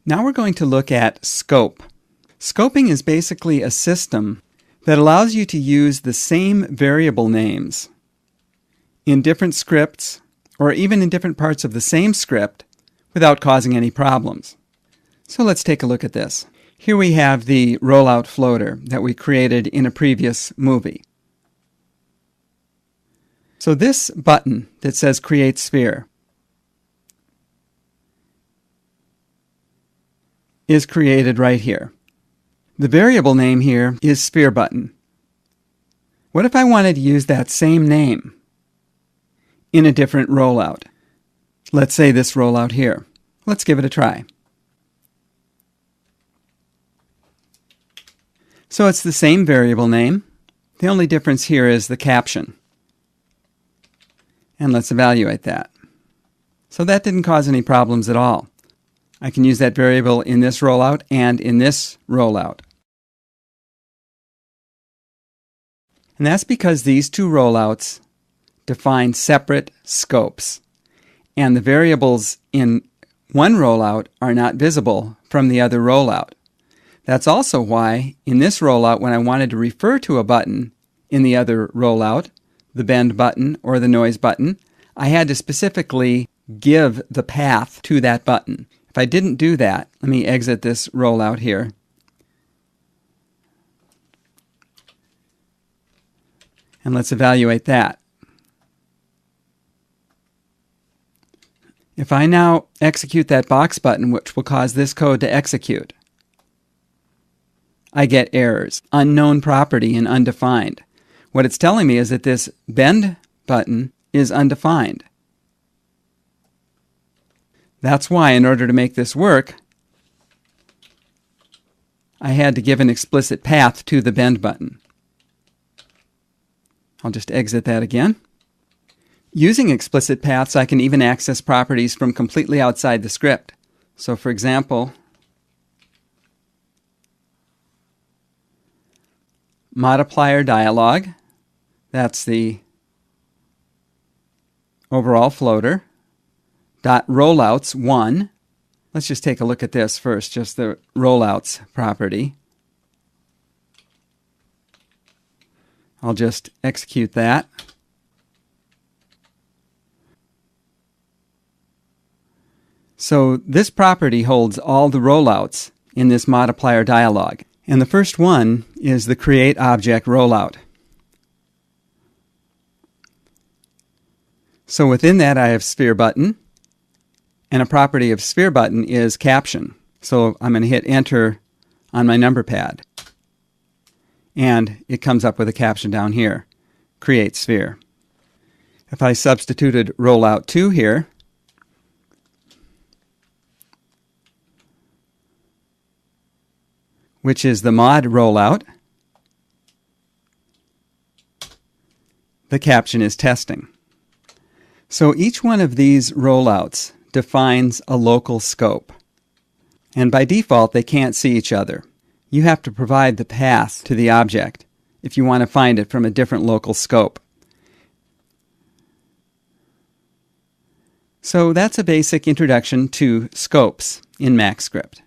Now we're going to look at scope. Scoping is basically a system that allows you to use the same variable names in different scripts or even in different parts of the same script without causing any problems. So let's take a look at this. Here we have the rollout floater that we created in a previous movie. So this button that says Create Sphere is created right here. The variable name here is Sphere Button. What if I wanted to use that same name in a different rollout? Let's say this rollout here. Let's give it a try. So it's the same variable name. The only difference here is the caption. And let's evaluate that. So that didn't cause any problems at all. I can use that variable in this rollout and in this rollout. And that's because these two rollouts define separate scopes. And the variables in one rollout are not visible from the other rollout. That's also why in this rollout, when I wanted to refer to a button in the other rollout, the bend button or the noise button, I had to specifically give the path to that button. If I didn't do that, let me exit this rollout here. And let's evaluate that. If I now execute that box button, which will cause this code to execute, I get errors, unknown property and undefined. What it's telling me is that this bend button is undefined. That's why, in order to make this work, I had to give an explicit path to the bend button. I'll just exit that again. Using explicit paths, I can even access properties from completely outside the script. So for example, multiplier dialog, that's the overall floater, dot rollouts 1. Let's just take a look at this first, just the rollouts property. I'll just execute that. So this property holds all the rollouts in this multiplier dialog. And the first one is the create object rollout. So within that I have sphere button, and a property of sphere button is caption. So I'm going to hit enter on my number pad. And it comes up with a caption down here, create sphere. If I substituted rollout 2 here, which is the mod rollout, the caption is testing. So each one of these rollouts defines a local scope. And by default, they can't see each other. You have to provide the path to the object if you want to find it from a different local scope. So that's a basic introduction to scopes in MaxScript.